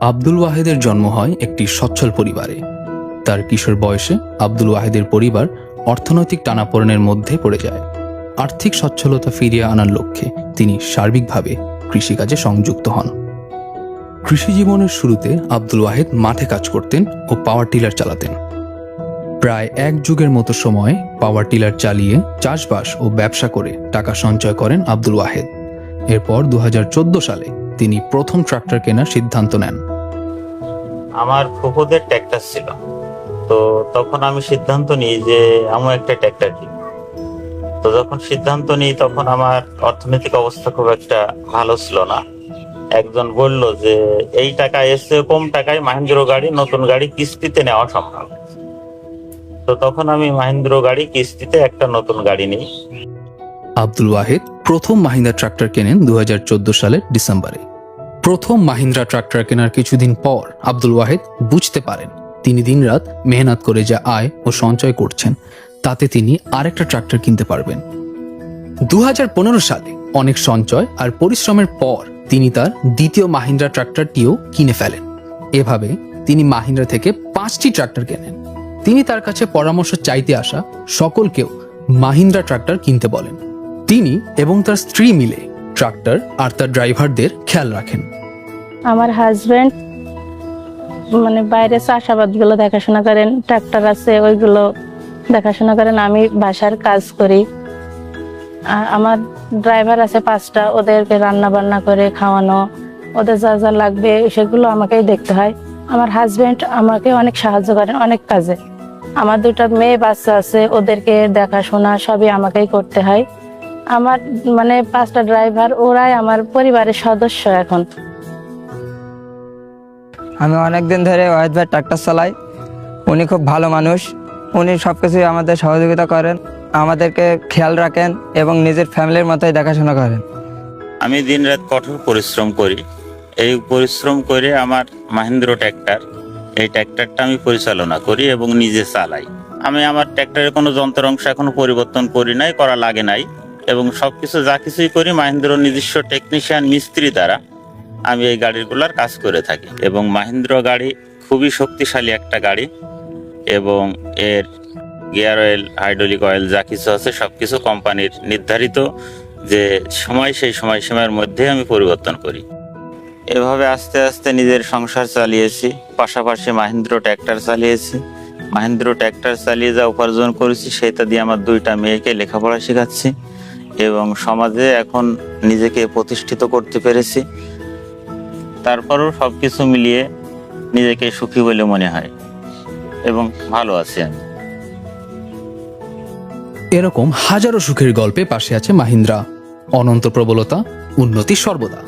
আব্দুল ওয়াহেদের জন্ম হয় একটি সচ্ছল পরিবারে। তার কিশোর বয়সে আব্দুল ওয়াহেদের পরিবার অর্থনৈতিক টানাপোড়েনের মধ্যে পড়ে যায়। আর্থিক সচ্ছলতা ফিরিয়ে আনার লক্ষ্যে তিনি সার্বিকভাবে কৃষিকাজে সংযুক্ত হন। কৃষি জীবনের শুরুতে আব্দুল ওয়াহেদ মাঠে কাজ করতেন ও পাওয়ার টিলার চালাতেন। প্রায় এক যুগের মতো সময় পাওয়ার টিলার চালিয়ে চাষবাস ও ব্যবসা করে টাকা সঞ্চয় করেন আব্দুল ওয়াহেদ। এরপর 2014 সালে তিনি প্রথম ট্রাক্টর কেনার সিদ্ধান্ত নেন। আমার ফুফুদের ট্র্যাক্টর ছিল, তো তখন আমি সিদ্ধান্ত নিই যে আমি একটা ট্র্যাক্টর কিনি। তো যখন সিদ্ধান্ত নিই তখন আমার অর্থনৈতিক অবস্থা খুব একটা ভালো ছিল না। একজন বলল যে এই টাকা এসে কম টাকায় মাহিন্দ্র গাড়ি, নতুন গাড়ি কিস্তিতে নেওয়া সম্ভব। তো তখন আমি মাহিন্দ্র গাড়ি কিস্তিতে একটা নতুন গাড়ি নিই। আব্দুল ওয়াহেদ প্রথম মাহিন্দ্রা ট্রাক্টর কেনেন 2014 সালের ডিসেম্বরে। প্রথম মাহিন্দ্রা ট্রাক্টর কেনার কিছুদিন পর আব্দুল ওয়াহেদ বুঝতে পারেন তিনি দিনরাত মেহনত করে যা আয় ও সঞ্চয় করছেন তাতে তিনি আরেকটা ট্রাক্টর কিনতে পারবেন। 2015 সালে অনেক সঞ্চয় আর পরিশ্রমের পর তিনি তার দ্বিতীয় মাহিন্দ্রা ট্রাক্টরটিও কিনে ফেলেন। এভাবে তিনি মাহিন্দ্রা থেকে 5টি ট্রাক্টর কেনেন। তিনি তার কাছে পরামর্শ চাইতে আসা সকলকেও মাহিন্দ্রা ট্রাক্টর কিনতে বলেন। তিনি এবং তার স্ত্রী মিলে ট্রাক্টর আর তার ড্রাইভারদের খেয়াল রাখেন। আমার হাজবেন্ড বাইরে চাষাবাদগুলো দেখাশোনা করেন, ট্রাক্টর আছে ওইগুলো দেখাশোনা করেন, আমি বাসার কাজ করি। আমার ড্রাইভার আছে 5টা, ওদেরকে রান্না বান্না করে খাওয়ানো, ওদের যা যা লাগবে সেগুলো আমাকেই দেখতে হয়। আমার হাজবেন্ড আমাকে অনেক সাহায্য করেন অনেক কাজে। আমার 2টা মেয়ে বাচ্চা আছে, ওদেরকে দেখাশোনা সবই আমাকেই করতে হয়। আমার 5টা ড্রাইভার, ওরাই আমার পরিবারের সদস্য। এখন আমি অনেকদিন ধরে ওয়াহিদ ভাই ট্রাক্টর চালাই। উনি খুব ভালো মানুষ, উনি সব কিছুই আমাদের সহযোগিতা করেন, আমাদেরকে খেয়াল রাখেন এবং নিজের ফ্যামিলির মতোই দেখাশোনা করেন। আমি দিনরাত কঠোর পরিশ্রম করি। এই পরিশ্রম করে আমার মাহিন্দ্র ট্র্যাক্টর, এই ট্র্যাক্টরটা আমি পরিচালনা করি এবং নিজে চালাই। আমি আমার ট্র্যাক্টরের কোনো যন্ত্র অংশ এখনো পরিবর্তন করি নাই, করা লাগে নাই, এবং সবকিছু যা কিছুই করি মাহিন্দ্র নিজস্ব টেকনিশিয়ান মিস্ত্রি দ্বারা আমি এই গাড়িগুলোর কাজ করে থাকি। এবং মাহিন্দ্র গাড়ি খুবই শক্তিশালী একটা গাড়ি, এবং এর গিয়ার অয়েল, হাইড্রোলিক অয়েল যা কিছু আছে সবকিছু কোম্পানির নির্ধারিত যে সময়, সেই সময়সীমার মধ্যে আমি পরিবর্তন করি। এভাবে আস্তে আস্তে নিজের সংসার চালিয়েছি, পাশাপাশি মাহিন্দ্র ট্র্যাক্টর চালিয়েছি। মাহিন্দ্র ট্র্যাক্টর চালিয়ে যা উপার্জন করেছি সেটা দিয়ে আমার 2টা মেয়েকে লেখাপড়া শেখাচ্ছি এবং সমাজে এখন নিজেকে প্রতিষ্ঠিত করতে পেরেছি। তারপরও সবকিছু মিলিয়ে নিজেকে সুখী বলে মনে হয় এবং ভালো আছি আমি। এরকম হাজারো সুখের গল্পে পাশে আছে মাহিন্দ্রা। অনন্ত প্রবলতা, উন্নতি সর্বদা।